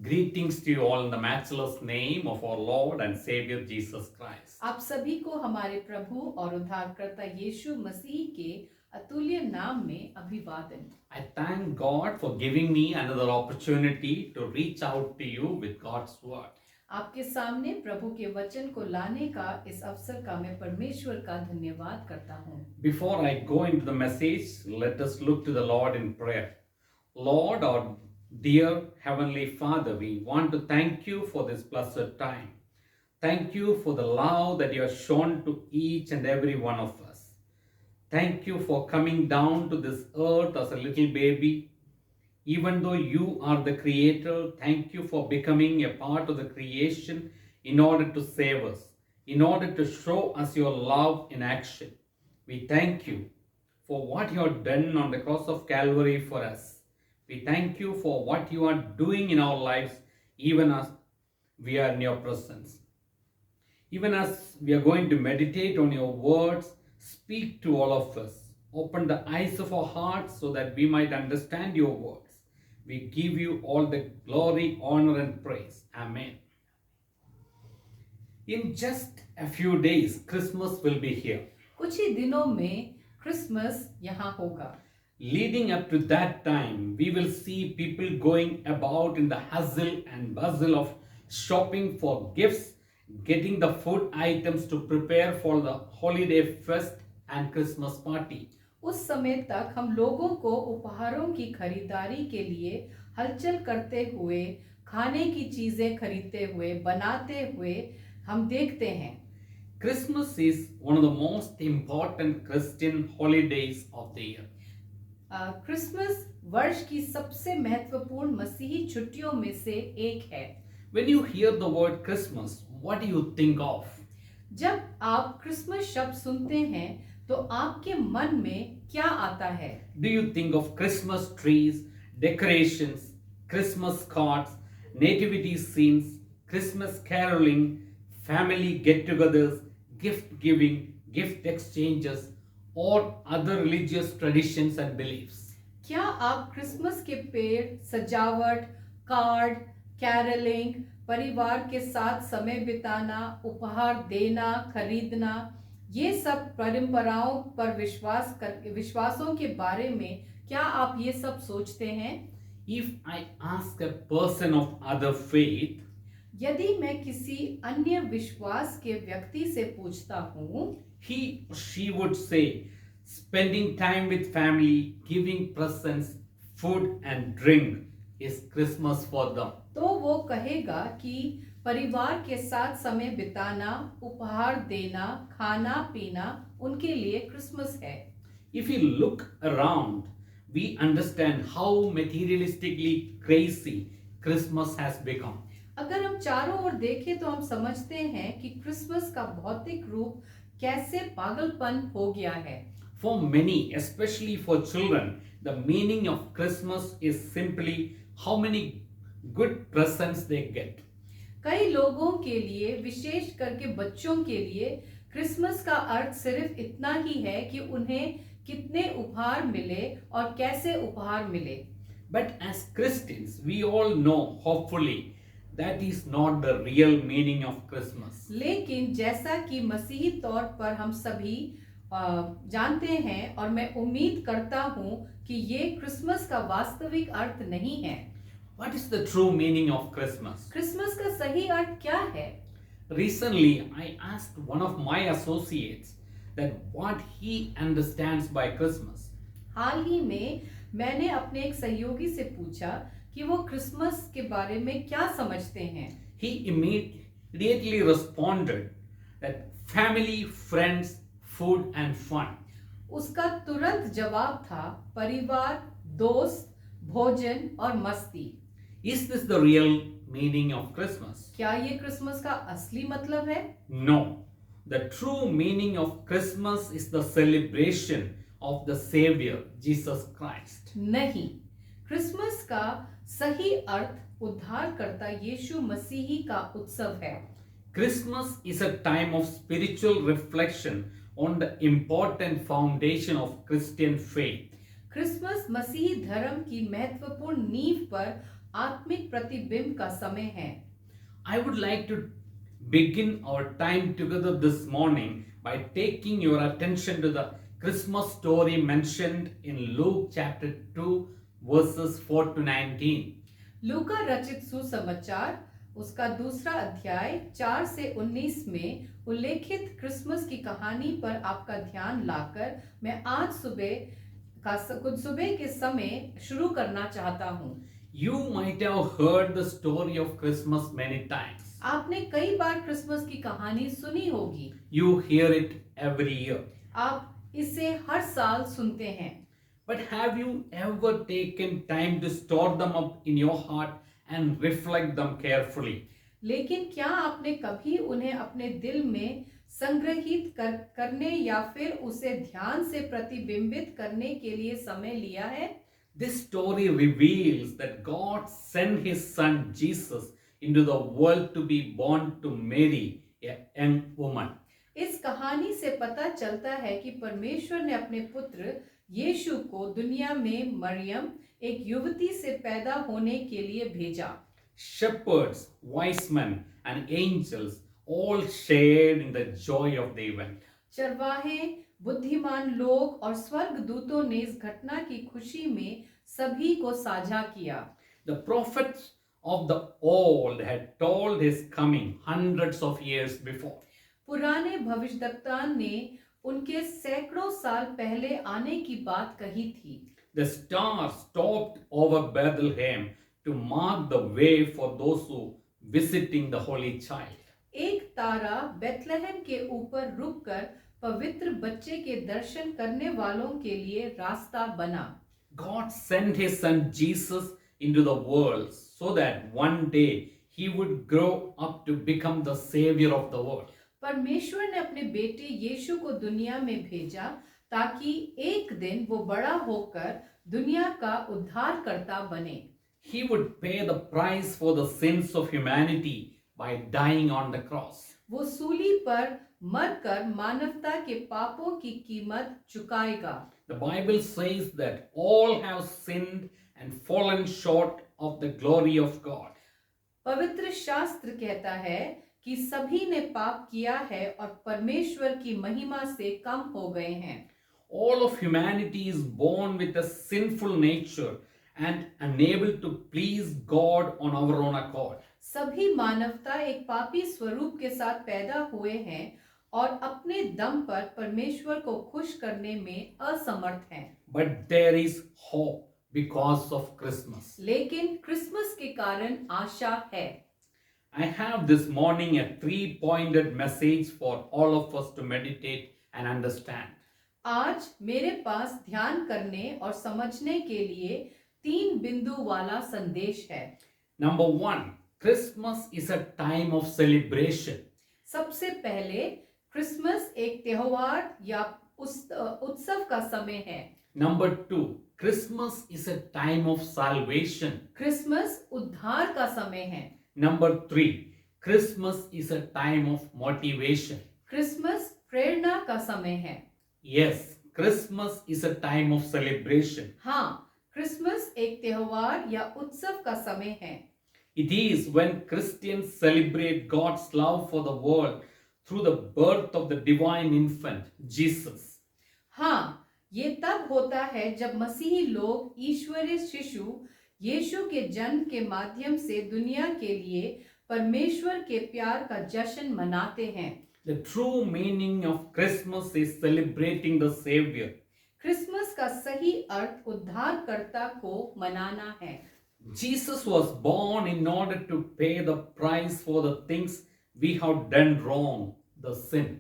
Greetings to you all in the matchless name of our Lord and Savior Jesus Christ. आप सभी को हमारे प्रभु और उद्धारकर्ता यीशु मसीह के अतुल्य नाम में अभिवादन। I thank God for giving me another opportunity to reach out to you with God's word. आपके सामने प्रभु के वचन को लाने का इस अवसर का मैं परमेश्वर का धन्यवाद करता हूँ। Before I go into the message, let us look to the Lord in prayer. Lord, our dear Heavenly Father, we want to thank you for this blessed time. Thank you for the love that you have shown to each and every one of us. Thank you for coming down to this earth as a little baby. Even though you are the creator, thank you for becoming a part of the creation in order to save us, in order to show us your love in action. We thank you for what you have done on the cross of Calvary for us. We thank you for what you are doing in our lives, even as we are in your presence. Even as we are going to meditate on your words, speak to all of us. Open the eyes of our hearts so that we might understand your words. We give you all the glory, honor, and praise. Amen. In just a few days, Christmas will be here. कुछ ही दिनों में Christmas यहाँ होगा। Leading up to that time, we will see people going about in the hustle and bustle of shopping for gifts, getting the food items to prepare for the holiday feast and Christmas party. उस समय तक हम लोगों को उपहारों की खरीदारी के लिए हलचल करते हुए, खाने की चीजें खरीदते हुए, बनाते हुए हम देखते हैं। Christmas is one of the most important Christian holidays of the year. Christmas वर्ष की सबसे महत्वपूर्ण मसीही छुट्टियों में से एक है। When you hear the word Christmas, what do you think of? जब आप क्रिसमस शब्द सुनते हैं तो आपके मन में क्या आता है? Do you think of Christmas trees, decorations, Christmas cards, nativity scenes, Christmas caroling, family get-togethers, gift giving, gift exchanges, or other religious traditions and beliefs? क्या आप क्रिसमस के पेड़, सजावट, कार्ड, कैरलिंग, परिवार के साथ समय बिताना, उपहार देना, खरीदना, ये सब परंपराओं पर विश्वासों के बारे में क्या आप ये सब सोचते हैं? If I ask a person of other faith, यदि मैं किसी अन्य विश्वास के व्यक्ति से पूछता हूँ, he or she would say, spending time with family, giving presents, food and drink is Christmas for them. तो वो कहेगा कि परिवार के साथ समय बिताना, उपहार देना, खाना पीना उनके लिए क्रिसमस है। If you look around, we understand how materialistically crazy Christmas has become. अगर हम चारों ओर देखें तो हम समझते हैं कि क्रिसमस का भौतिक रूप कैसे पागलपन हो गया है। For many, especially for children, the meaning of Christmas is simply how many good presents they get. कई लोगों के लिए, विशेष करके बच्चों के लिए, क्रिसमस का अर्थ सिर्फ इतना ही है कि उन्हें कितने उपहार मिले और कैसे उपहार मिले। But as Christians, we all know, hopefully, that is not the real meaning of Christmas. लेकिन जैसा कि मसीही तौर पर हम सभी जानते हैं और मैं उम्मीद करता हूँ कि ये क्रिसमस का वास्तविक अर्थ नहीं है। What is the true meaning of Christmas? Christmas का सही अर्थ क्या है? Recently, I asked one of my associates that what he understands by Christmas. हाल ही में मैंने अपने एक सहयोगी से पूछा कि वो क्रिसमस के बारे में क्या समझते हैं। He immediately responded that family, friends, food and fun. उसका तुरंत जवाब था परिवार, दोस्त, भोजन और मस्ती। Is this the real meaning of Christmas? क्या ये क्रिसमस का असली मतलब है? No. The true meaning of Christmas is the celebration of the Savior, Jesus Christ. नहीं, क्रिसमस का सही अर्थ उद्धारकर्ता यीशु मसीही का उत्सव है। Christmas is a time of spiritual reflection on the important foundation of Christian faith. Christmas मसीही धर्म की महत्वपूर्ण नींव पर आत्मिक प्रतिबिंब का समय है। I would like to begin our time together this morning by taking your attention to the Christmas story mentioned in Luke chapter 2, verses 4 to 19. लूका रचित सुसमाचार उसका दूसरा अध्याय 4 से 19 में उल्लेखित क्रिसमस की कहानी पर आपका ध्यान लाकर मैं आज कुछ सुबह के समय शुरू करना चाहता हूँ। You might have heard the story of Christmas many times. आपने कई बार क्रिसमस की कहानी सुनी होगी। You hear it every year. आप इसे हर साल सुनते हैं। But have you ever taken time to store them up in your heart and reflect them carefully? लेकिन क्या आपने कभी उन्हें अपने दिल में संग्रहित करने या फिर उसे ध्यान से प्रतिबिंबित करने के लिए समय लिया है? This story reveals that God sent his son Jesus into the world to be born to Mary, a young woman. इस कहानी से पता चलता है कि परमेश्वर ने अपने पुत्र यीशु को दुनिया में मरियम एक युवती से पैदा होने के लिए भेजा। Shepherds, wise men, and angels all shared in the joy of the event. चरवाहे, बुद्धिमान लोग और स्वर्गदूतों ने इस घटना की खुशी में सभी को साझा किया। The prophets of the old had told his coming hundreds of years before. पुराने भविष्यद्वक्ता ने उनके सैकड़ों साल पहले आने की बात कही थी। The stars stopped over Bethlehem to mark the way for those who visiting the holy child. एक तारा बेथलेहम के ऊपर रुककर पवित्र बच्चे के दर्शन करने वालों के लिए रास्ता बना। God sent his son Jesus into the world so that one day he would grow up to become the savior of the world. परमेश्वर ने अपने बेटे यीशु को दुनिया में भेजा ताकि एक दिन वो बड़ा होकर दुनिया का उद्धारकर्ता बने। He would pay the price for the sins of humanity by dying on the cross. वो सूली पर मरकर मानवता के पापों की कीमत चुकाएगा। The Bible says that all have sinned and fallen short of the glory of God. पवित्र शास्त्र कहता है कि सभी ने पाप किया है और परमेश्वर की महिमा से कम हो गए हैं। All of humanity is born with a sinful nature and unable to please God on our own accord. सभी मानवता एक पापी स्वरूप के साथ पैदा हुए हैं और अपने दम पर परमेश्वर को खुश करने में असमर्थ हैं। But there is hope because of Christmas. लेकिन क्रिसमस के कारण आशा है। I have this morning a three-pointed message for all of us to meditate and understand. आज मेरे पास ध्यान करने और समझने के लिए 3 बिंदु वाला संदेश है। Number one, Christmas is a time of celebration. सबसे पहले क्रिसमस एक त्योहार या उत्सव का समय है। Number two, Christmas is a time of salvation. Christmas उद्धार का समय है। Number three, Christmas is a time of motivation. Christmas प्रेरणा का समय है। Yes, Christmas is a time of celebration. हाँ, क्रिसमस एक त्योहार या उत्सव का समय है। It is when Christians celebrate God's love for the world through the birth of the divine infant, Jesus. हाँ, ये तब होता है जब मसीही लोग ईश्वरीय शिशु यीशु के जन्म के माध्यम से दुनिया के लिए परमेश्वर के प्यार का जश्न मनाते हैं। The true meaning of Christmas is celebrating the Savior. Christmas का सही अर्थ उद्धारकर्ता को मनाना है। Jesus was born in order to pay the price for the things we have done wrong, the sin.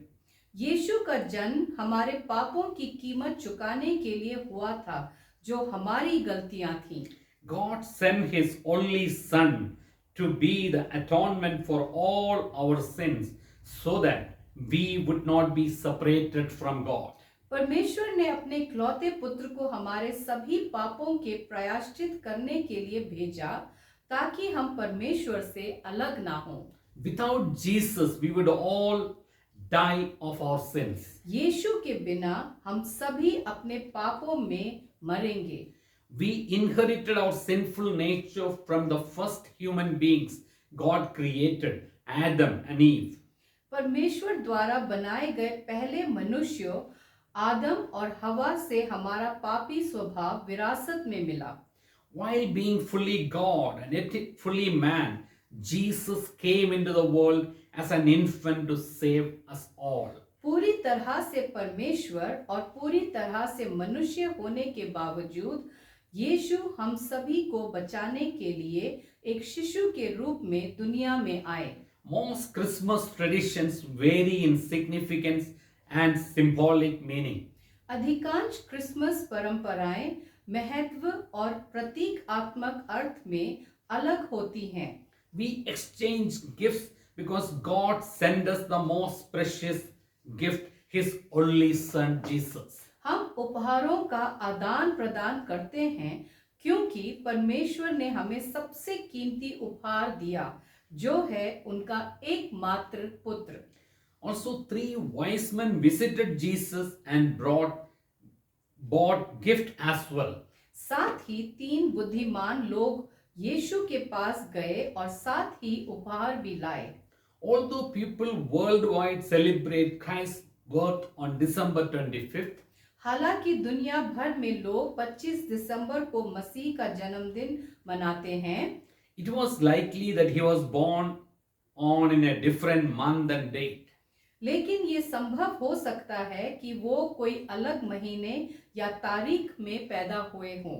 यीशु का जन्म हमारे पापों की कीमत चुकाने के लिए हुआ था, जो हमारी गलतियां थीं। God sent his only son to be the atonement for all our sins so that we would not be separated from God. परमेश्वर ने अपने इकलौते पुत्र को हमारे सभी पापों के प्रायश्चित करने के लिए भेजा ताकि हम परमेश्वर से अलग ना हों। Without Jesus, we would all die of our sins. यीशु के बिना हम सभी अपने पापों में मरेंगे। We inherited our sinful nature from the first human beings God created, Adam and Eve. परमेश्वर द्वारा बनाए गए पहले मनुष्यों आदम और हवा से हमारा पापी स्वभाव विरासत में मिला। While being fully God and yet fully man, Jesus came into the world as an infant to save us all. पूरी तरह से परमेश्वर और पूरी तरह से मनुष्य होने के बावजूद यीशु हम सभी को बचाने के लिए एक शिशु के रूप में दुनिया में आए। Most Christmas traditions vary in significance and symbolic meaning. अधिकांश क्रिसमस परंपराएं महत्व और प्रतीकात्मक अर्थ में अलग होती हैं। We exchange gifts because God sent us the most precious gift, His only Son Jesus. हम उपहारों का आदान प्रदान करते हैं क्योंकि परमेश्वर ने हमें सबसे कीमती उपहार दिया जो है उनका एकमात्र पुत्र। Also, 3 wise men visited Jesus and bought gift as well. साथ ही 3 बुद्धिमान लोग यीशु के पास गए और साथ ही उपहार भी लाए। Although people worldwide celebrate Christ's birth on December 25th, हालांकि दुनिया भर में लोग 25 दिसंबर को मसीह का जन्मदिन मनाते हैं, it was likely that he was born on in a different month and date. लेकिन ये संभव हो सकता है कि वो कोई अलग महीने या तारीख में पैदा हुए हों।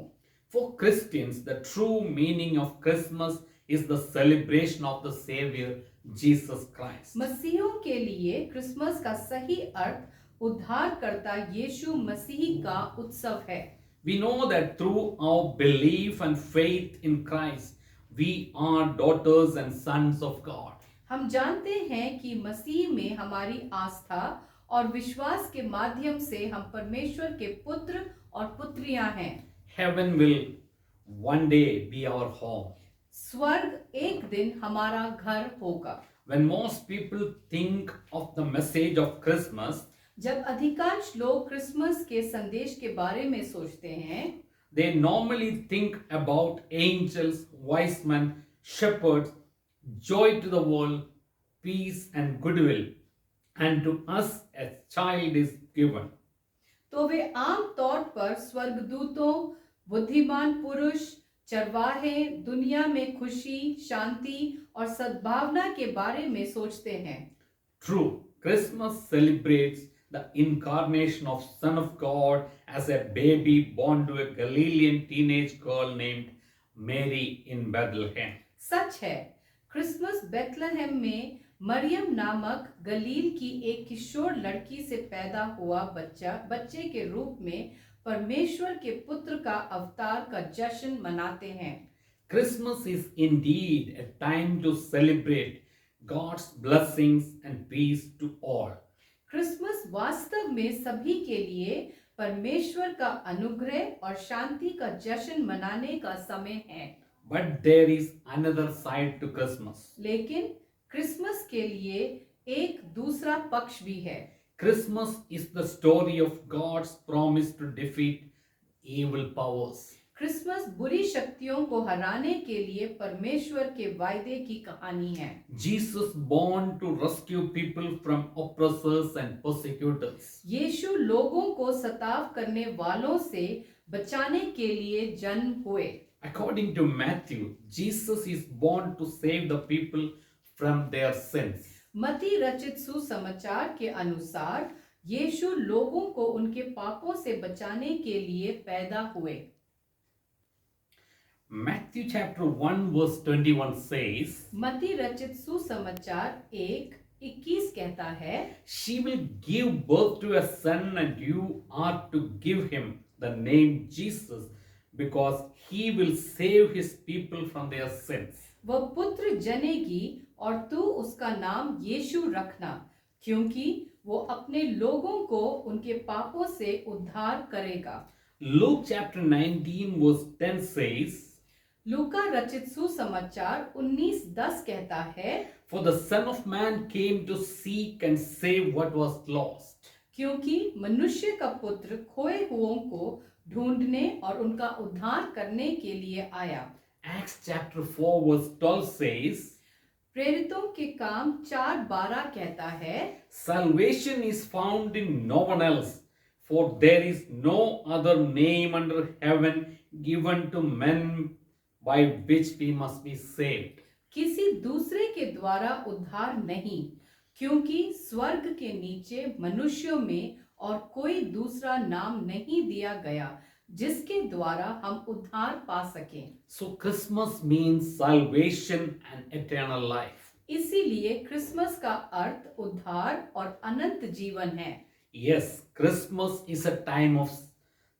For Christians, the true meaning of Christmas is the celebration of the Savior Jesus Christ. मसीहों के लिए क्रिसमस का सही अर्थ उद्धारकर्ता यीशु मसीह का उत्सव है। We know that through our belief and faith in Christ, we are daughters and sons of God. हम जानते हैं कि मसीह में हमारी आस्था और विश्वास के माध्यम से हम परमेश्वर के पुत्र और पुत्रियां हैं। Heaven will one day be our home. स्वर्ग एक दिन हमारा घर होगा। When most people think of the message of Christmas, जब अधिकांश लोग क्रिसमस के संदेश के बारे में सोचते हैं, they normally think about angels, wise men, shepherds, joy to the world, peace and goodwill, and to us a child is given. तो वे आम तौर पर स्वर्गदूतों, बुद्धिमान पुरुष, चरवाहे, दुनिया में खुशी, शांति और सद्भावना के बारे में सोचते हैं। True, Christmas celebrates the incarnation of Son of God as a baby born to a Galilean teenage girl named Mary in Bethlehem. सच है, क्रिसमस बेथलेहम में मरियम नामक गलील की एक किशोर लड़की से पैदा हुआ बच्चे के रूप में परमेश्वर के पुत्र का अवतार का जश्न मनाते हैं। Christmas is indeed a time to celebrate God's blessings and peace to all. Christmas वास्तव में सभी के लिए परमेश्वर का अनुग्रह और शांति का जश्न मनाने का समय है। But there is another side to Christmas. लेकिन क्रिसमस के लिए एक दूसरा पक्ष भी है। Christmas is the story of God's promise to defeat evil powers. Christmas बुरी शक्तियों को हराने के लिए परमेश्वर के वायदे की कहानी है। Jesus born to rescue people from oppressors and persecutors. यीशु लोगों को सताव करने वालों से बचाने के लिए जन्म हुए। According to Matthew, Jesus is born to save the people from their sins. मत्ती रचित सुसमाचार के अनुसार यीशु लोगों को उनके पापों से बचाने के लिए पैदा हुए। Matthew chapter 1 verse 21 says, मत्ती रचित सुसमाचार 1:21 कहता है, She will give birth to a son and you are to give him the name Jesus because he will save his people from their sins. वह पुत्र जनेगी और तू उसका नाम यीशु रखना क्योंकि वो अपने लोगों को उनके पापों से उद्धार करेगा। Luke chapter 19 verse 10 says, लूका रचित सुसमाचार 19:10 कहता है, For the Son of Man came to seek and save what was lost. क्योंकि मनुष्य का पुत्र खोए हुओं को ढूंढने और उनका उद्धार करने के लिए आया। Acts chapter 4 verse 12 says, प्रेरितों के काम 4:12 कहता है, Salvation is found in no one else, for there is no other name under heaven given to men by which we must be saved. किसी दूसरे के द्वारा उद्धार नहीं, क्योंकि स्वर्ग के नीचे मनुष्यों में और कोई दूसरा नाम नहीं दिया गया जिसके द्वारा हम उद्धार पा सकें। So Christmas means salvation and eternal life. इसीलिए क्रिसमस का अर्थ उद्धार और अनंत जीवन है। Yes, Christmas is a time of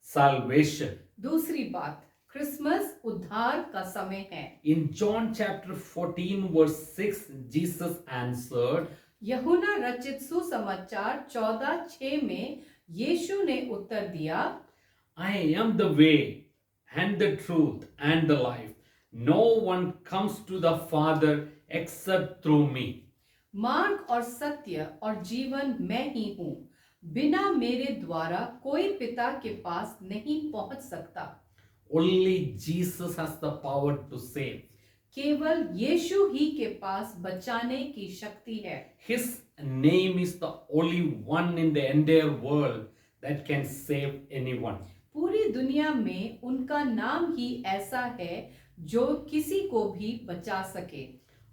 salvation. दूसरी बात, क्रिसमस उद्धार का समय है। In John chapter 14 verse 6, Jesus answered, यूहन्ना रचित सुसमाचार 14:6 में यीशु ने उत्तर दिया, I am the way and the truth and the life. No one comes to the Father except through me. मार्ग और सत्य और जीवन मैं ही हूँ, बिना मेरे द्वारा कोई पिता के पास नहीं पहुंच सकता। Only Jesus has the power to save. केवल यीशु ही के पास बचाने की शक्ति है। His name is the only one in the entire world that can save anyone. पूरी दुनिया में उनका नाम ही ऐसा है जो किसी को भी बचा सके।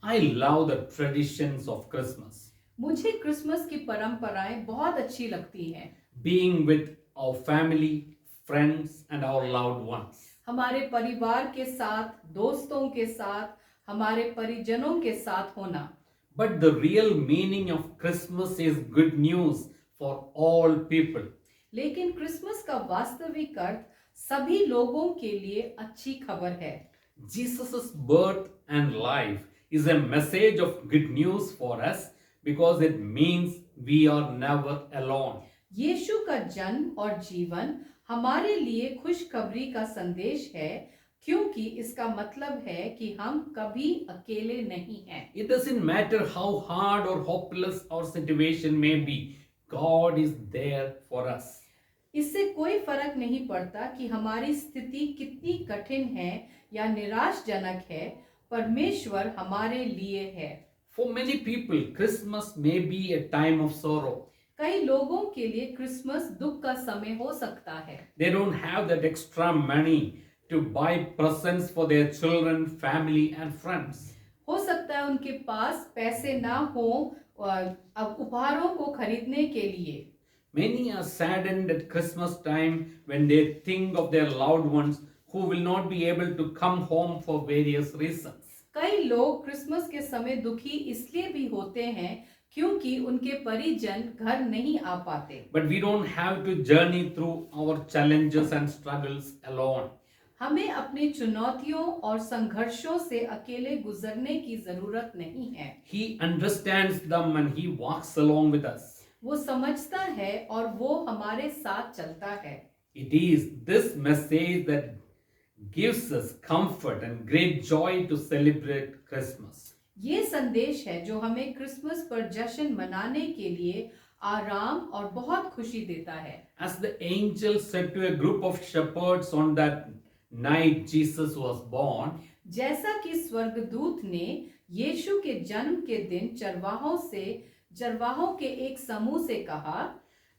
I love the traditions of Christmas. मुझे क्रिसमस की परंपराएं बहुत अच्छी लगती हैं। Being with our family, friends, and our loved ones. हमारे परिवार के साथ, दोस्तों के साथ, हमारे परिजनों के साथ होना। But the real meaning of Christmas is good news for all people. लेकिन क्रिसमस का वास्तविक अर्थ सभी लोगों के लिए अच्छी खबर है। Jesus' birth and life is a message of good news for us because it means we are never alone. यीशु का जन्म और जीवन हमारे लिए खुशखबरी का संदेश है, क्योंकि इसका मतलब है कि हम कभी अकेले नहीं हैं। It doesn't matter how hard or hopeless our situation may be, God is there for us. इससे कोई फर्क नहीं पड़ता कि हमारी स्थिति कितनी कठिन है या निराशजनक है, परमेश्वर हमारे लिए है। For many people, Christmas may be a time of sorrow. कई लोगों के लिए क्रिसमस दुख का समय हो सकता है। They don't have that extra money to buy presents for their children, family, and friends. हो सकता है उनके पास पैसे ना हो उपहारों को खरीदने के लिए। Many are saddened at Christmas time when they think of their loved ones who will not be able to come home for various reasons. कई लोग क्रिसमस के समय दुखी इसलिए भी होते हैं क्योंकि उनके परिजन घर नहीं आ पाते। But we don't have to journey through our challenges and struggles alone. हमें अपनी चुनौतियों और संघर्षों से अकेले गुजरने की जरूरत नहीं है। He understands them and he walks along with us. वो समझता है और वो हमारे साथ चलता है। It is this message that gives us comfort and great joy to celebrate Christmas. ये संदेश है जो हमें क्रिसमस पर जश्न मनाने के लिए आराम और बहुत खुशी देता है। As the angel said to a group of shepherds on that night Jesus was born, जैसा कि स्वर्गदूत ने यीशु के जन्म के दिन चरवाहों के एक समूह से कहा,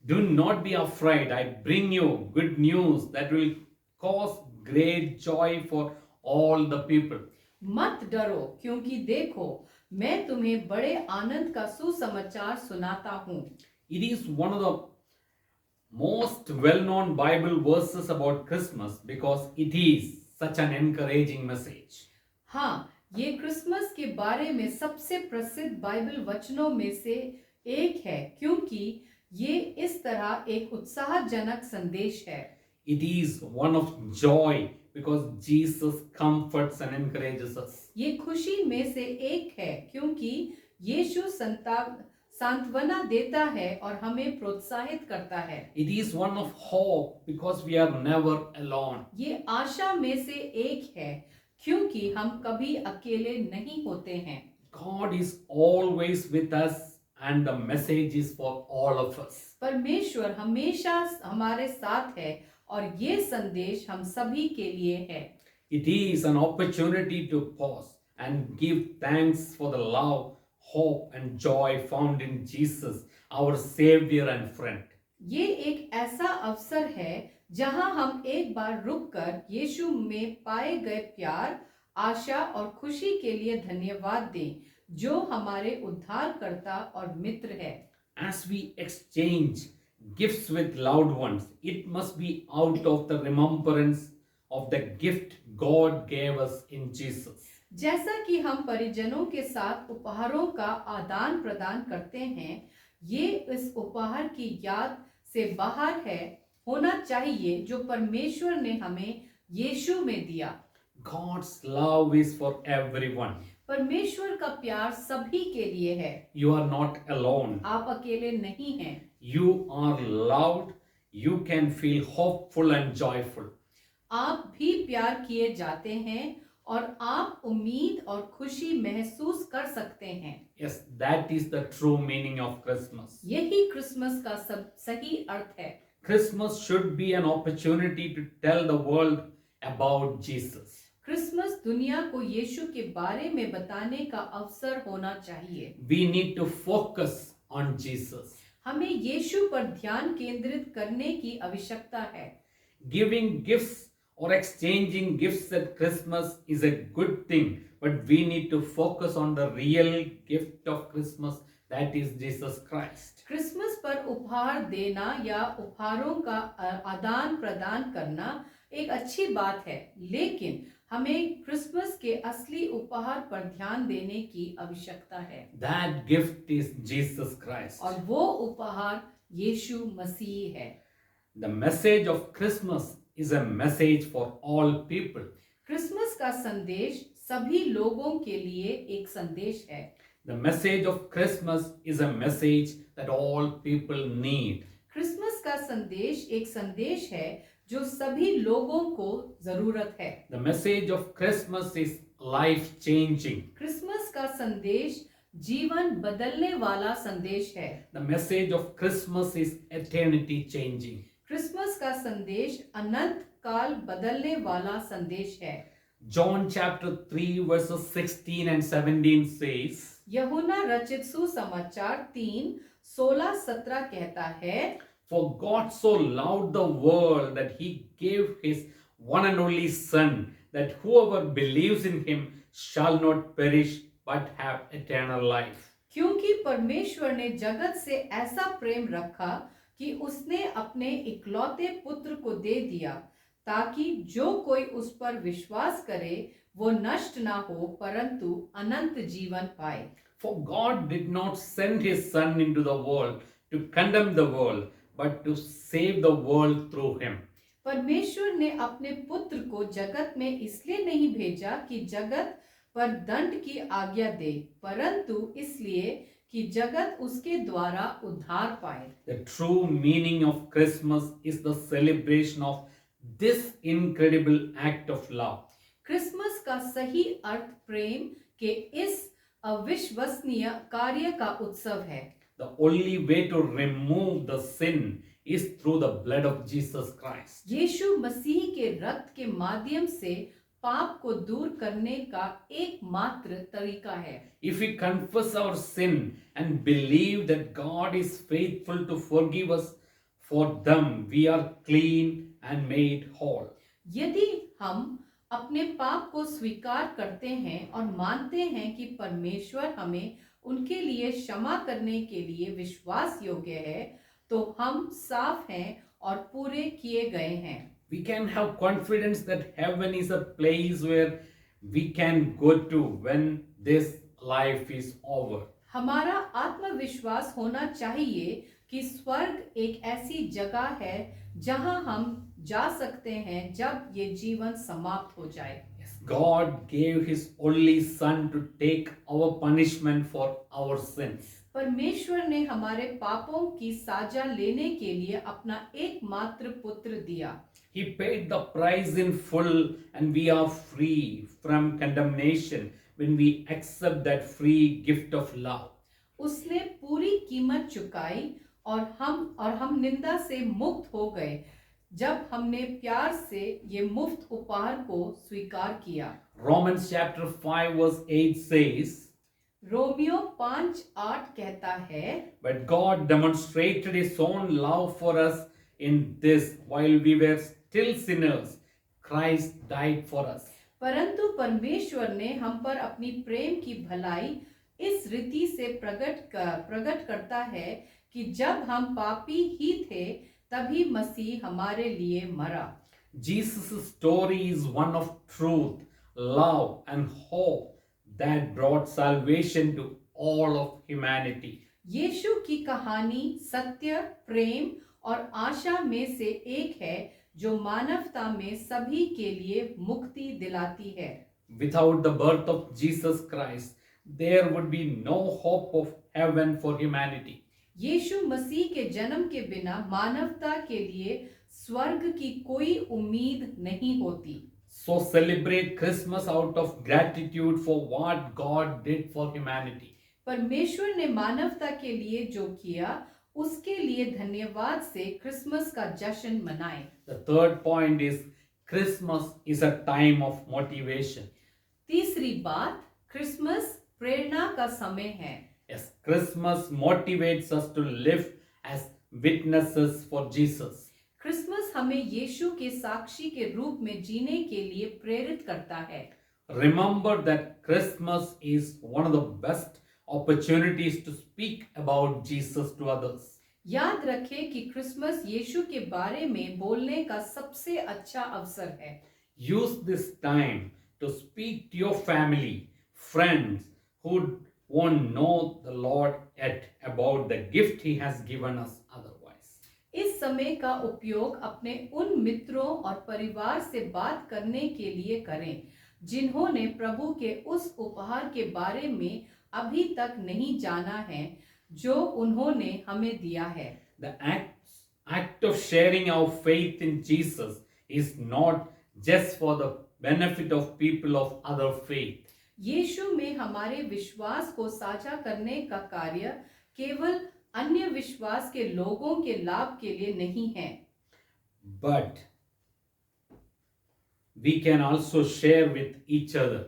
do not be afraid, I bring you good news that will cause great joy for all the people. मत डरो, क्योंकि देखो मैं तुम्हें बड़े आनंद का सुसमाचार सुनाता हूँ। It is one of the most well-known Bible verses about Christmas because it is such an encouraging message. हाँ, ये क्रिसमस के बारे में सबसे प्रसिद्ध बाइबल वचनों में से एक है, क्योंकि ये इस तरह एक उत्साहजनक संदेश है। It is one of joy because Jesus comforts and encourages us. ये खुशी में से एक है क्योंकि यीशु सांत्वना देता है और हमें प्रोत्साहित करता है। It is one of hope because we are never alone. ये आशा में से एक है क्योंकि हम कभी अकेले नहीं होते हैं। God is always with us and the message is for all of us. परमेश्वर हमेशा हमारे साथ है और ये संदेश हम सभी के लिए है। It is an opportunity to pause and give thanks for the love, hope, and joy found in Jesus, our Savior and friend. ये एक ऐसा अवसर है जहां हम एक बार रुककर यीशु में पाए गए प्यार, आशा और खुशी के लिए धन्यवाद दें, जो हमारे उद्धारकर्ता और मित्र है। As we exchange gifts with loved ones, it must be out of the remembrance of the gift God gave us in Jesus. जैसा कि हम परिजनों के साथ उपहारों का आदान प्रदान करते हैं, ये इस उपहार की याद से बाहर है होना चाहिए जो परमेश्वर ने हमें यीशु में दिया। God's love is for everyone. परमेश्वर का प्यार सभी के लिए है। You are not alone. आप अकेले नहीं हैं। You are loved. You can feel hopeful and joyful. आप भी प्यार किए जाते हैं और आप उम्मीद और खुशी महसूस कर सकते हैं। Yes, that is the true meaning of Christmas. यही क्रिसमस का सब सही अर्थ है। Christmas should be an opportunity to tell the world about Jesus. Christmas दुनिया को यीशु के बारे में बताने का अवसर होना चाहिए। We need to focus on Jesus. हमें यीशु पर ध्यान केंद्रित करने की आवश्यकता है। Giving gifts or exchanging gifts at Christmas is a good thing, but we need to focus on the real gift of Christmas, that is Jesus Christ. Christmas पर उपहार देना या उपहारों का आदान प्रदान करना एक अच्छी बात है, लेकिन हमें क्रिसमस के असली उपहार पर ध्यान देने की आवश्यकता है। That gift is Jesus Christ. और वो उपहार यीशु मसीह है। The message of Christmas is a message for all people. Christmas का संदेश सभी लोगों के लिए एक संदेश है। The message of Christmas is a message that all people need. Christmas का संदेश एक संदेश है जो सभी लोगों को जरूरत है। The message of Christmas is life changing. Christmas का संदेश जीवन बदलने वाला संदेश है। The message of Christmas is eternity changing. Christmas का संदेश अनंत काल बदलने वाला संदेश है। John chapter 3 verses 16 and 17 says, यूहन्ना रचित सुसमाचार 3:16-17 कहता है, For God so loved the world that he gave his one and only Son, that whoever believes in him shall not perish but have eternal life. क्योंकि परमेश्वर ने जगत से ऐसा प्रेम रखा कि उसने अपने इकलौते पुत्र को दे दिया, ताकि जो कोई उस पर विश्वास करे वो नष्ट ना हो परंतु अनंत जीवन पाए। For God did not send his Son into the world to condemn the world, but to save the world through him. परमेश्वर ने अपने पुत्र को जगत में इसलिए नहीं भेजा कि जगत पर दंड की आज्ञा दे, परंतु इसलिए कि जगत उसके द्वारा उद्धार पाए। The true meaning of Christmas is the celebration of this incredible act of love. Christmas का सही अर्थ प्रेम के इस अविश्वसनीय कार्य का उत्सव है। The only way to remove the sin is through the blood of Jesus Christ. यीशु मसीह के रक्त के माध्यम से पाप को दूर करने का एकमात्र तरीका है। If we confess our sin and believe that God is faithful to forgive us for them, we are clean and made whole. यदि हम अपने पाप को स्वीकार करते हैं और मानते हैं कि परमेश्वर हमें उनके लिए क्षमा करने के लिए विश्वास योग्य है, तो हम साफ हैं और पूरे किए गए हैं। We can have confidence that heaven is a place where we can go to when this life is over. हमारा आत्मविश्वास होना चाहिए कि स्वर्ग एक ऐसी जगह है जहां हम जा सकते हैं जब ये जीवन समाप्त हो जाए। God gave his only Son to take our punishment for our sins. परमेश्वर ने हमारे पापों की साजा लेने के लिए अपना एकमात्र पुत्र दिया। He paid the price in full and we are free from condemnation when we accept that free gift of love. उसने पूरी कीमत चुकाई और हम निंदा से मुक्त हो गए जब हमने प्यार से ये मुफ्त उपहार को स्वीकार किया। Romans chapter 5 verse 8 says, Romeo 5:8 कहता है, but God demonstrated his own love for us in this, while we were still sinners, Christ died for us. परंतु परमेश्वर ने हम पर अपनी प्रेम की भलाई इस रीति से प्रकट करता है कि जब हम पापी ही थे तभी मसीह हमारे लिए मरा। Jesus' story is one of truth, love, and hope that brought salvation to all of humanity. यीशु की कहानी सत्य, प्रेम और आशा में से एक है जो मानवता में सभी के लिए मुक्ति दिलाती है। Without the birth of Jesus Christ, there would be no hope of heaven for humanity. यीशु मसीह के जन्म के बिना मानवता के लिए स्वर्ग की कोई उम्मीद नहीं होती। So celebrate Christmas out of gratitude for what God did for humanity. परमेश्वर ने मानवता के लिए जो किया उसके लिए धन्यवाद से क्रिसमस का जश्न मनाएं। The third point is Christmas is a time of motivation. तीसरी बात, क्रिसमस प्रेरणा का समय है। Yes, Christmas motivates us to live as witnesses for Jesus. Christmas हमें यीशु के साक्षी के रूप में जीने के लिए प्रेरित करता है। Remember that Christmas is one of the best opportunities to speak about Jesus to others. याद रखें कि क्रिसमस यीशु के बारे में बोलने का सबसे अच्छा अवसर है। Use this time to speak to your family, friends who won't know the Lord yet about the gift He has given us otherwise. इस समय का उपयोग अपने उन मित्रों और परिवार से बात करने के लिए करें जिन्होंने प्रभु के उस उपहार के बारे में अभी तक नहीं जाना है जो उन्होंने हमें दिया है। The act of sharing our faith in Jesus is not just for the benefit of people of other faith. यीशु में हमारे विश्वास को साझा करने का कार्य केवल अन्य विश्वास के लोगों के लाभ के लिए नहीं है, But we can also share with each other.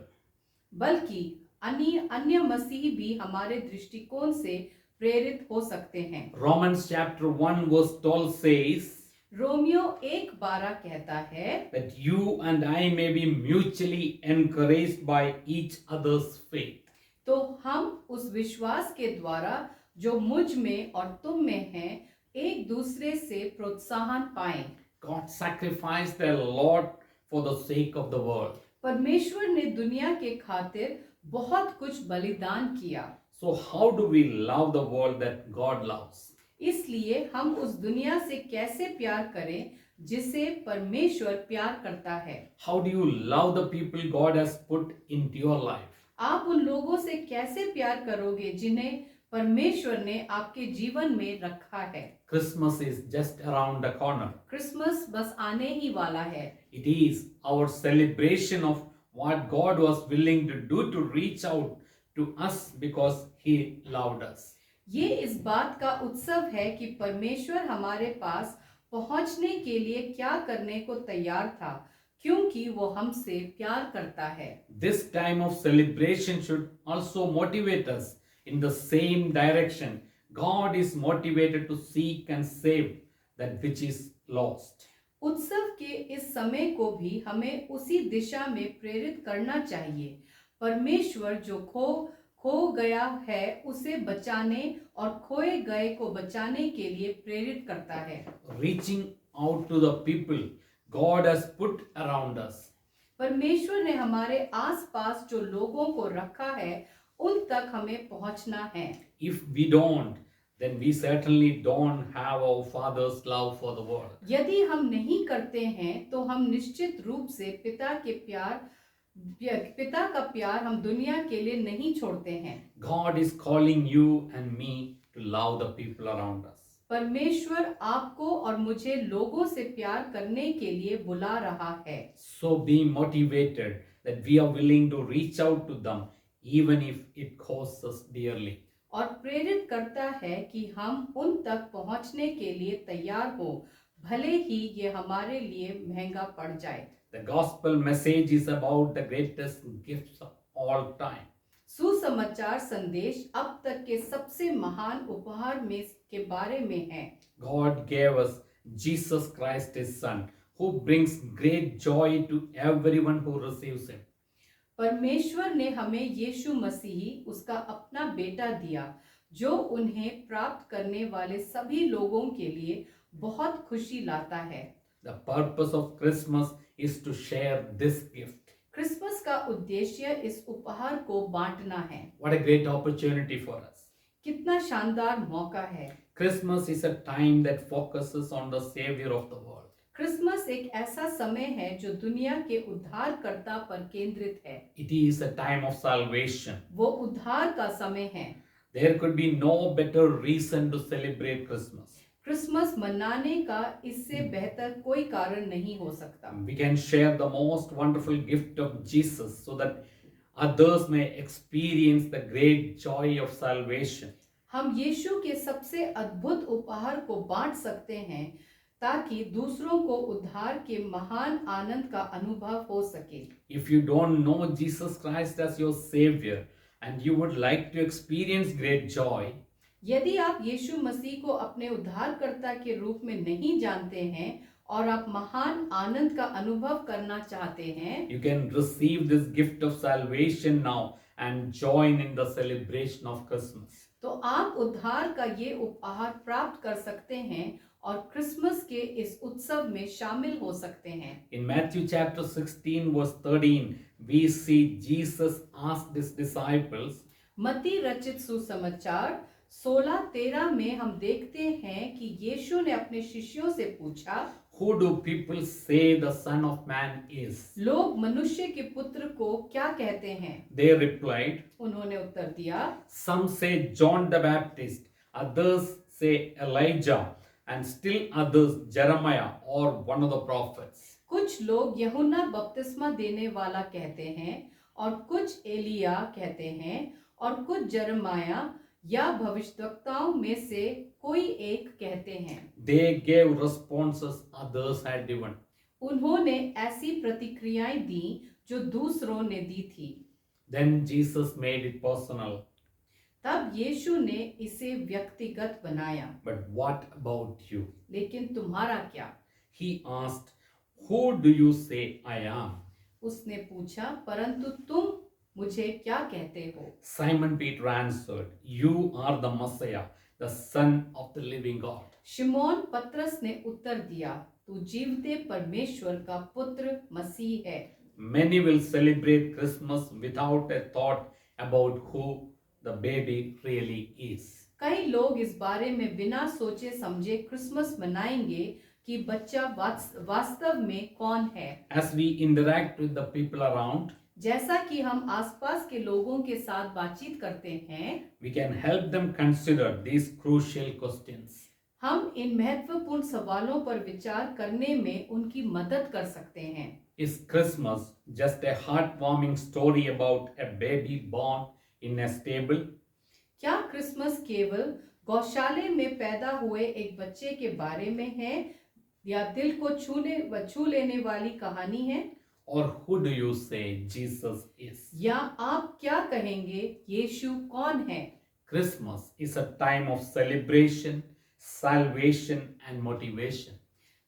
बल्कि अन्य मसीह भी हमारे दृष्टिकोण से प्रेरित हो सकते हैं। Romans chapter 1 verse 12 says Romeo 1:12 कहता है that you and I may be mutually encouraged by each other's faith. तो हम उस विश्वास के द्वारा जो मुझ में और तुम में है एक दूसरे से प्रोत्साहन पाएं। God sacrificed their Lord for the sake of the world. परमेश्वर ने दुनिया के खातिर बहुत कुछ बलिदान किया। So how do we love the world that God loves? इसलिए हम उस दुनिया से कैसे प्यार करें जिसे परमेश्वर प्यार करता है। How do you love the people God has put into your life? आप उन लोगों से कैसे प्यार करोगे जिन्हें परमेश्वर ने आपके जीवन में रखा है। Christmas is just around the corner. Christmas बस आने ही वाला है। It is our celebration of what God was willing to do to reach out to us because He loved us. ये इस बात का उत्सव है कि परमेश्वर हमारे पास पहुंचने के लिए क्या करने को तैयार था क्योंकि वो हमसे प्यार करता है। This time of celebration should also motivate us in the same direction. God is motivated to seek and save that which is lost. उत्सव के इस समय को भी हमें उसी दिशा में प्रेरित करना चाहिए। परमेश्वर जो खो गया है उसे बचाने और खोए गए को बचाने के लिए प्रेरित करता है। Reaching out to the people God has put around us. परमेश्वर ने हमारे आसपास जो लोगों को रखा है उन तक हमें पहुंचना है। If we don't, then we certainly don't have our Father's love for the world. यदि हम नहीं करते हैं तो हम निश्चित रूप से पिता का प्यार हम दुनिया के लिए नहीं छोड़ते हैं। God is calling you and me to love the people around us. परमेश्वर आपको और मुझे लोगों से प्यार करने के लिए बुला रहा है। So be motivated that we are willing to reach out to them even if it costs us dearly. और प्रेरित करता है कि हम उन तक पहुंचने के लिए तैयार हो भले ही ये हमारे लिए महंगा पड़ जाए। The gospel message is about the greatest gifts of all time. सुसमाचार संदेश अब तक के सबसे महान उपहार में के बारे में है। God gave us Jesus Christ, His Son, who brings great joy to everyone who receives Him. परमेश्वर ने हमें यीशु मसीह उसका अपना बेटा दिया, जो उन्हें प्राप्त करने वाले सभी लोगों के लिए बहुत खुशी लाता है। The purpose of Christmas is to share this gift. Christmas का उद्देश्य इस उपहार को बांटना है। What a great opportunity for us. कितना शानदार मौका है। Christmas is a time that focuses on the Savior of the world. Christmas एक ऐसा समय है जो दुनिया के उद्धारकर्ता पर केंद्रित है। It is a time of salvation. वो उद्धार का समय है। There could be no better reason to celebrate Christmas. Christmas मनाने का इससे बेहतर कोई कारण नहीं हो सकता। We can share the most wonderful gift of Jesus so that others may experience the great joy of salvation. हम यीशु के सबसे अद्भुत उपहार को बांट सकते हैं ताकि दूसरों को उद्धार के महान आनंद का अनुभव हो सके। If you don't know Jesus Christ as your Savior and you would like to experience great joy, यदि आप यीशु मसीह को अपने उद्धारकर्ता के रूप में नहीं जानते हैं और आप महान आनंद का अनुभव करना चाहते हैं, you can receive this gift of salvation now and join in the celebration of Christmas. तो आप उद्धार का ये उपहार प्राप्त कर सकते हैं और क्रिसमस के इस उत्सव में शामिल हो सकते हैं। In Matthew chapter 16 verse 13, we see Jesus asked his disciples, मत्ती रचित सुसमाचार 16:13 में हम देखते हैं कि यीशु ने अपने शिष्यों से पूछा, who do people say the Son of Man is? लोग मनुष्य के पुत्र को क्या कहते हैं? They replied, उन्होंने उत्तर दिया, some say John the Baptist, others say Elijah, and still others Jeremiah or one of the prophets. कुछ लोग यूहन्ना बपतिस्मा देने वाला कहते हैं और कुछ एलिया कहते हैं और कुछ यिर्मयाह या भविष्यद्वक्ताओं में से कोई एक कहते हैं। They gave responses others had given. उन्होंने ऐसी प्रतिक्रियाएं दी जो दूसरों ने दी थी। Then Jesus made it personal. तब यीशु ने इसे व्यक्तिगत बनाया। But what about you? लेकिन तुम्हारा क्या? He asked, who do you say I am? उसने पूछा, परंतु तुम मुझे क्या कहते हो? Simon Peter answered, you are the Messiah, the Son of the living God. शिमोन पतरस ने उत्तर दिया, तू जीवते परमेश्वर का पुत्र मसीह है। Many will celebrate Christmas without a thought about who the baby really is. कई लोग इस बारे में बिना सोचे समझे क्रिसमस मनाएंगे कि बच्चा वास्तव में कौन है। As we interact with the people around, जैसा कि हम आसपास के लोगों के साथ बातचीत करते हैं, we can help them consider these crucial questions. हम इन महत्वपूर्ण सवालों पर विचार करने में उनकी मदद कर सकते हैं। Is Christmas just a heartwarming story about a baby born in a stable? क्या क्रिसमस केवल गौशाले में पैदा हुए एक बच्चे के बारे में है या दिल को छू लेने वाली कहानी है? Or who do you say Jesus is? या आप क्या कहेंगे यीशु कौन है? Christmas is a time of celebration, salvation and motivation.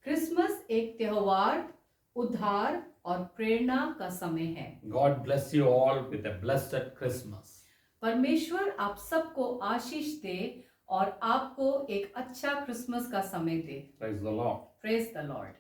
Christmas एक त्योहार, उद्धार और प्रेरणा का समय है। God bless you all with a blessed Christmas. परमेश्वर आप सबको आशीष दे और आपको एक अच्छा क्रिसमस का समय दे। Praise the Lord. Praise the Lord.